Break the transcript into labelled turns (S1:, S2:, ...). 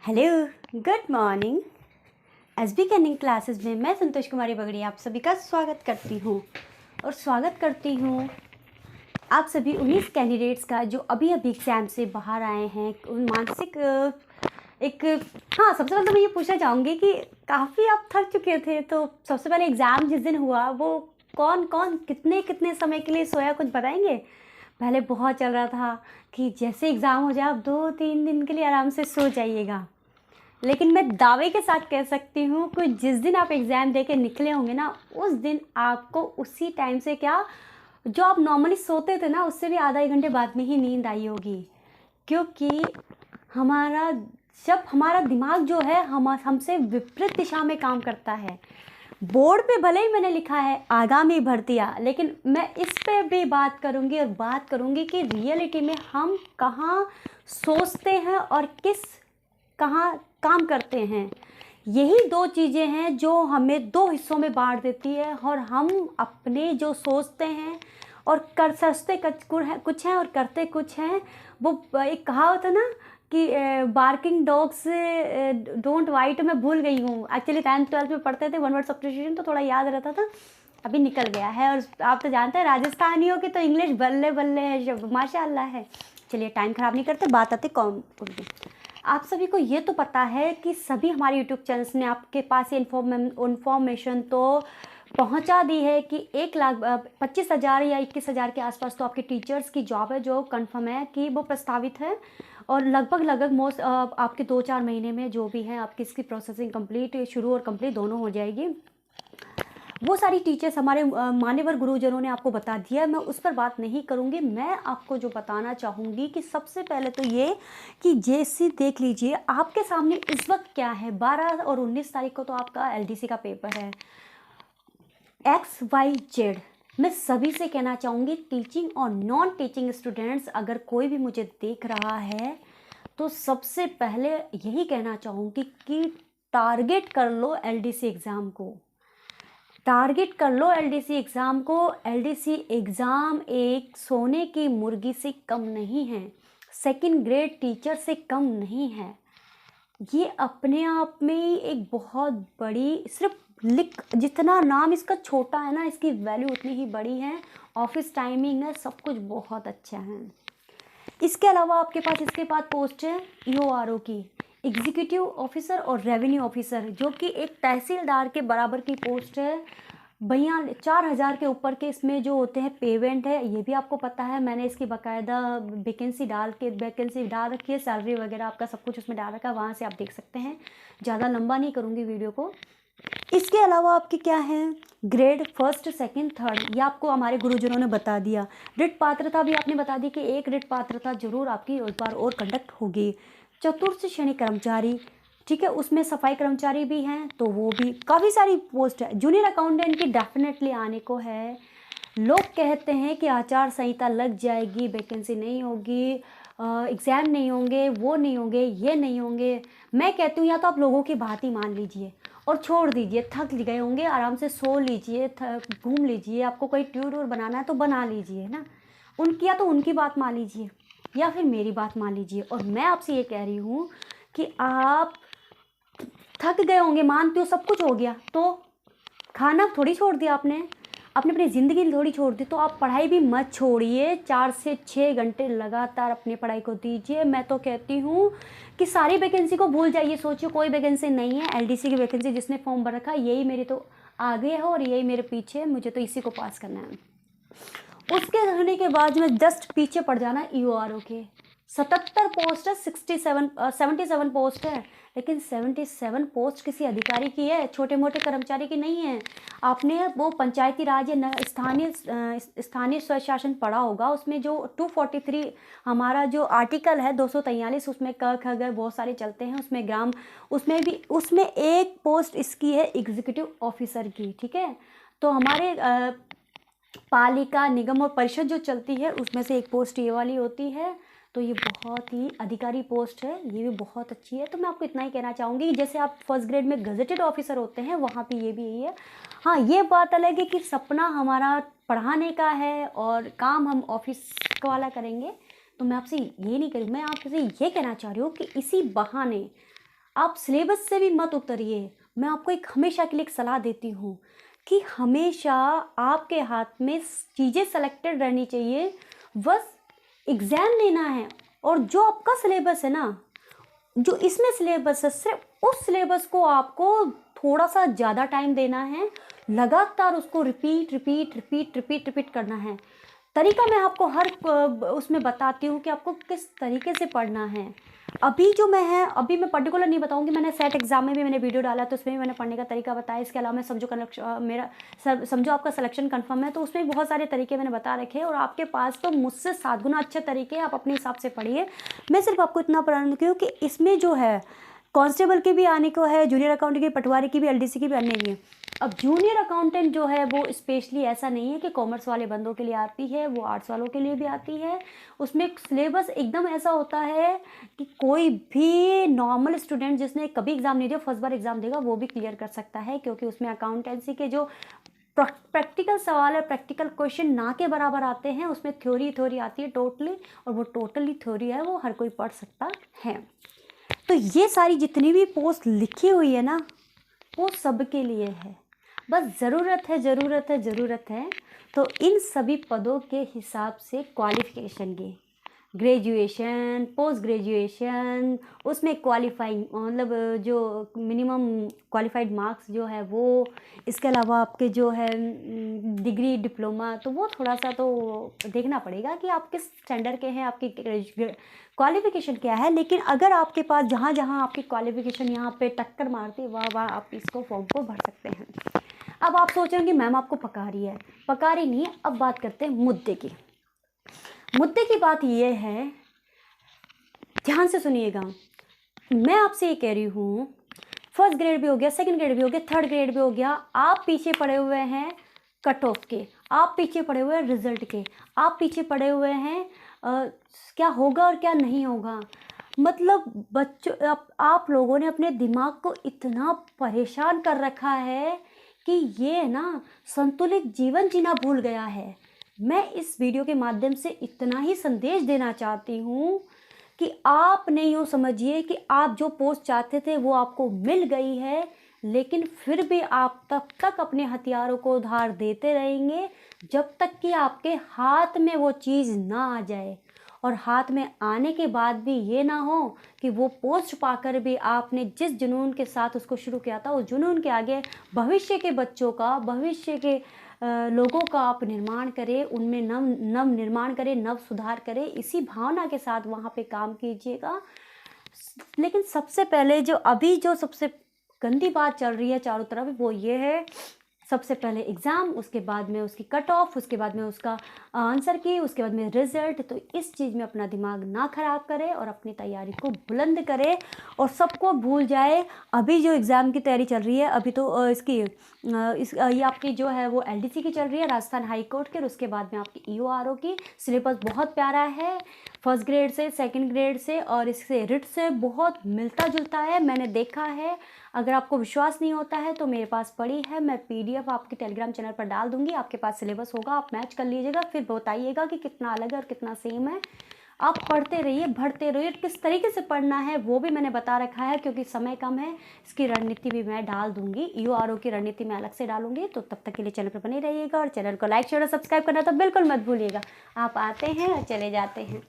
S1: Hello, good morning. SB Canning classes में मैं संतोष कुमारी बगड़ी आप सभी का स्वागत करती हूँ और स्वागत करती हूँ आप सभी 19 कैंडिडेट्स का जो अभी एग्ज़ाम से बाहर आए हैं। उन मानसिक एक हाँ, सबसे पहले तो मैं ये पूछना चाहूँगी कि काफ़ी आप थक चुके थे, तो सबसे पहले एग्ज़ाम जिस दिन हुआ वो कौन कौन कितने कितने समय के लिए सोया, कुछ बताएंगे? पहले बहुत चल रहा था कि जैसे एग्ज़ाम हो जाए आप 2-3 दिन के लिए आराम से सो जाइएगा, लेकिन मैं दावे के साथ कह सकती हूँ कि जिस दिन आप एग्ज़ाम दे के निकले होंगे ना, उस दिन आपको उसी टाइम से क्या, जो आप नॉर्मली सोते थे ना, उससे भी आधा 1 घंटे बाद में ही नींद आई होगी। क्योंकि हमारा जब हमारा दिमाग जो है हमसे विपरीत दिशा में काम करता है। बोर्ड पे भले ही मैंने लिखा है आगामी भर्तियाँ, लेकिन मैं इस पे भी बात करूँगी और बात करूँगी कि रियलिटी में हम कहाँ सोचते हैं और कहाँ काम करते हैं। यही 2 चीज़ें हैं जो हमें 2 हिस्सों में बाँट देती है, और हम अपने जो सोचते हैं और सोचते कुछ हैं और करते कुछ हैं। वो एक कहावत है ना कि बार्किंग डॉग्स डोंट बाइट। मैं भूल गई हूँ, एक्चुअली 10th-12th में पढ़ते थे वन वर्ड सब्स्टिट्यूशन, तो थोड़ा याद रहता था, अभी निकल गया है। और आप तो जानते हैं राजस्थानियों की तो इंग्लिश बल्ले बल्ले है, शब्द माशाअल्लाह है। चलिए टाइम ख़राब नहीं करते, बात आती कौन उर्दू। आप सभी को ये तो पता है कि सभी हमारे यूट्यूब चैनल्स ने आपके पास ये इन्फॉर्मेशन तो पहुंचा दी है कि 1,25,000 या 21,000 के आसपास तो आपके टीचर्स की जॉब है जो कंफर्म है कि वो प्रस्तावित है, और लगभग मोस्ट आपके 2-4 महीने में जो भी है आपकी इसकी प्रोसेसिंग कंप्लीट, शुरू और कंप्लीट दोनों हो जाएगी। वो सारी टीचर्स हमारे मान्यवर गुरुजनों ने आपको बता दिया, मैं उस पर बात नहीं करूँगी। मैं आपको जो बताना चाहूँगी कि सबसे पहले तो ये कि जैसे देख लीजिए आपके सामने इस वक्त क्या है, 12 और 19 तारीख को तो आपका एलडीसी का पेपर है। XYZ मैं सभी से कहना चाहूँगी, टीचिंग और नॉन टीचिंग स्टूडेंट्स, अगर कोई भी मुझे देख रहा है तो सबसे पहले यही कहना चाहूँगी कि टारगेट कर लो एलडीसी एग्ज़ाम को। टारगेट कर लो एलडीसी एग्ज़ाम को। एलडीसी एग्ज़ाम एक सोने की मुर्गी से कम नहीं है, सेकंड ग्रेड टीचर से कम नहीं है। ये अपने आप में ही एक बहुत बड़ी, सिर्फ जितना नाम इसका छोटा है ना, इसकी वैल्यू उतनी ही बड़ी है। ऑफिस टाइमिंग है, सब कुछ बहुत अच्छा है। इसके अलावा आपके पास इसके बाद पोस्ट है ईओआरओ की, एग्जीक्यूटिव ऑफिसर और रेवेन्यू ऑफिसर, जो कि एक तहसीलदार के बराबर की पोस्ट है। भैया 4,000 के ऊपर के इसमें जो होते हैं पेमेंट है, ये भी आपको पता है। मैंने इसकी बाकायदा वैकेंसी डाल रखी है, सैलरी वगैरह आपका सब कुछ उसमें डाल रखा है, वहाँ से आप देख सकते हैं। ज़्यादा लंबा नहीं करूँगी वीडियो को। इसके अलावा आपके क्या है, ग्रेड 1st, 2nd, 3rd, ये आपको हमारे गुरुजनों ने बता दिया। रिट पात्रता भी आपने बता दी कि एक रिट पात्रता जरूर आपकी एक बार और कंडक्ट होगी। चतुर्थ श्रेणी कर्मचारी, ठीक है, उसमें सफाई कर्मचारी भी हैं, तो वो भी काफ़ी सारी पोस्ट है। जूनियर अकाउंटेंट की डेफिनेटली आने को है। लोग कहते हैं कि आचार संहिता लग जाएगी, वैकेंसी नहीं होगी, एग्ज़ाम नहीं होंगे, वो नहीं होंगे, ये नहीं होंगे। मैं कहती हूँ या तो आप लोगों की बात ही मान लीजिए और छोड़ दीजिए, थक गए होंगे, आराम से सो लीजिए, घूम लीजिए, आपको कोई टूर बनाना है तो बना लीजिए ना, उनकी या तो उनकी बात मान लीजिए या फिर मेरी बात मान लीजिए। और मैं आपसे ये कह रही हूँ कि आप थक गए होंगे, मानती हो सब कुछ हो गया, तो खाना थोड़ी छोड़ दिया आपने अपनी ज़िंदगी थोड़ी छोड़ दी, तो आप पढ़ाई भी मत छोड़िए। 4 से 6 घंटे लगातार अपनी पढ़ाई को दीजिए। मैं तो कहती हूँ कि सारी वैकेंसी को भूल जाइए, सोचिए कोई वैकेंसी नहीं है। एलडीसी की वैकेंसी जिसने फॉर्म भर रखा है, यही मेरे तो आगे है और यही मेरे पीछे है, मुझे तो इसी को पास करना है। उसके रहने के बाद में जस्ट पीछे पड़ जाना ईओआरओ के 77 पोस्ट है, 77 पोस्ट है, लेकिन 77 पोस्ट किसी अधिकारी की है, छोटे मोटे कर्मचारी की नहीं है। आपने वो पंचायती राज या स्थानीय स्वशासन पढ़ा होगा, उसमें जो 243 हमारा जो आर्टिकल है 243, उसमें क ख ग बहुत सारे चलते हैं, उसमें एक पोस्ट इसकी है एग्जीक्यूटिव ऑफिसर की, ठीक है। तो हमारे पालिका, निगम और परिषद जो चलती है, उसमें से एक पोस्ट ये वाली होती है। तो ये बहुत ही अधिकारी पोस्ट है, ये भी बहुत अच्छी है। तो मैं आपको इतना ही कहना चाहूँगी, जैसे आप फर्स्ट ग्रेड में गजेटेड ऑफिसर होते हैं, वहाँ पे ये भी यही है। हाँ, ये बात अलग है कि सपना हमारा पढ़ाने का है और काम हम ऑफिस वाला करेंगे, तो मैं आपसे ये नहीं करूँ। मैं आपसे ये कहना चाह रही हूँ कि इसी बहाने आप सिलेबस से भी मत उतरिए। मैं आपको एक हमेशा के लिए एक सलाह देती हूँ कि हमेशा आपके हाथ में चीज़ें सेलेक्टेड रहनी चाहिए, बस एग्ज़ाम लेना है। और जो आपका सिलेबस है ना, जो इसमें सिलेबस है, सिर्फ उस सिलेबस को आपको थोड़ा सा ज़्यादा टाइम देना है, लगातार उसको repeat repeat repeat repeat repeat करना है। तरीका मैं आपको हर उसमें बताती हूँ कि आपको किस तरीके से पढ़ना है। अभी मैं पर्टिकुलर नहीं बताऊंगी, मैंने सेट एग्जाम में भी मैंने वीडियो डाला तो उसमें भी मैंने पढ़ने का तरीका बताया। इसके अलावा मैं समझो आपका सिलेक्शन कंफर्म है तो उसमें बहुत सारे तरीके मैंने बता रखे हैं, और आपके पास तो मुझसे 7 गुना अच्छे तरीके हैं, आप अपने हिसाब से पढ़िए। मैं सिर्फ आपको इतना पढ़ाने की हूँ कि इसमें जो है कांस्टेबल के भी आने को है, जूनियर अकाउंटेंट की, पटवारी की भी, एलडीसी की भी आने की है। अब जूनियर अकाउंटेंट जो है वो स्पेशली ऐसा नहीं है कि कॉमर्स वाले बंदों के लिए आती है, वो आर्ट्स वालों के लिए भी आती है। उसमें सिलेबस एकदम ऐसा होता है कि कोई भी नॉर्मल स्टूडेंट जिसने कभी एग्ज़ाम नहीं दिया, फर्स्ट बार एग्ज़ाम देगा, वो भी क्लियर कर सकता है, क्योंकि उसमें अकाउंटेंसी के जो प्रैक्टिकल सवाल है, प्रैक्टिकल क्वेश्चन ना के बराबर आते हैं। उसमें थ्योरी आती है टोटली, और वो टोटली थ्योरी है, वो हर कोई पढ़ सकता है। तो ये सारी जितनी भी पोस्ट लिखी हुई है ना, वो सबके लिए है। बस ज़रूरत है तो इन सभी पदों के हिसाब से क्वालिफ़िकेशन की, ग्रेजुएशन, पोस्ट ग्रेजुएशन, उसमें क्वालिफाइंग मतलब जो मिनिमम क्वालिफाइड मार्क्स जो है वो, इसके अलावा आपके जो है डिग्री, डिप्लोमा, तो वो थोड़ा सा तो देखना पड़ेगा कि आप किस स्टैंडर्ड के हैं, आपकी क्वालिफ़िकेशन क्या है। लेकिन अगर आपके पास जहाँ जहाँ आपकी क्वालिफ़िकेशन यहाँ पे टक्कर मारती है, वहाँ आप इसको फॉर्म को भर सकते हैं। अब आप सोच रहे हैं कि मैम आपको पका रही है, पका रही नहीं है। अब बात करते हैं मुद्दे की। मुद्दे की बात ये है, ध्यान से सुनिएगा, मैं आपसे ये कह रही हूँ, फर्स्ट ग्रेड भी हो गया, सेकंड ग्रेड भी हो गया, थर्ड ग्रेड भी हो गया, आप पीछे पड़े हुए हैं कट ऑफ के, आप पीछे पड़े हुए हैं रिजल्ट के, आप पीछे पड़े हुए हैं क्या होगा और क्या नहीं होगा। मतलब बच्चों, आप लोगों ने अपने दिमाग को इतना परेशान कर रखा है कि ये ना संतुलित जीवन जीना भूल गया है। मैं इस वीडियो के माध्यम से इतना ही संदेश देना चाहती हूँ कि आप नहीं यूँ समझिए कि आप जो पोस्ट चाहते थे वो आपको मिल गई है, लेकिन फिर भी आप तब तक अपने हथियारों को उधार देते रहेंगे जब तक कि आपके हाथ में वो चीज़ ना आ जाए। और हाथ में आने के बाद भी ये ना हो कि वो पोस्ट पाकर भी आपने जिस जुनून के साथ उसको शुरू किया था, उस जुनून के आगे भविष्य के बच्चों का, भविष्य के लोगों का आप निर्माण करें, उनमें नव निर्माण करें, नव सुधार करें। इसी भावना के साथ वहाँ पे काम कीजिएगा। लेकिन सबसे पहले जो सबसे गंदी बात चल रही है चारों तरफ, वो ये है, सबसे पहले एग्ज़ाम, उसके बाद में उसकी कट ऑफ, उसके बाद में उसका आंसर की, उसके बाद में रिजल्ट। तो इस चीज़ में अपना दिमाग ना ख़राब करे और अपनी तैयारी को बुलंद करे और सबको भूल जाए। अभी जो एग्ज़ाम की तैयारी चल रही है, अभी तो ये आपकी जो है वो एलडीसी की चल रही है, राजस्थान हाई कोर्ट की, और उसके बाद में आपकी ईओआरओ की। सिलेबस बहुत प्यारा है, फर्स्ट ग्रेड से, सेकंड ग्रेड से और इससे रिट से बहुत मिलता जुलता है, मैंने देखा है। अगर आपको विश्वास नहीं होता है तो मेरे पास पड़ी है, मैं पीडीएफ आपके टेलीग्राम चैनल पर डाल दूंगी, आपके पास सिलेबस होगा, आप मैच कर लीजिएगा, फिर बताइएगा कि कितना अलग है और कितना सेम है। आप पढ़ते रहिए, बढ़ते रहिए। किस तरीके से पढ़ना है वो भी मैंने बता रखा है, क्योंकि समय कम है। इसकी रणनीति भी मैं डाल दूंगी, ईओआरओ की रणनीति मैं अलग से डालूंगी। तो तब तक के लिए चैनल पर बने रहिएगा और चैनल को लाइक शेयर और सब्सक्राइब करना तो बिल्कुल मत भूलिएगा। आप आते हैं और चले जाते हैं।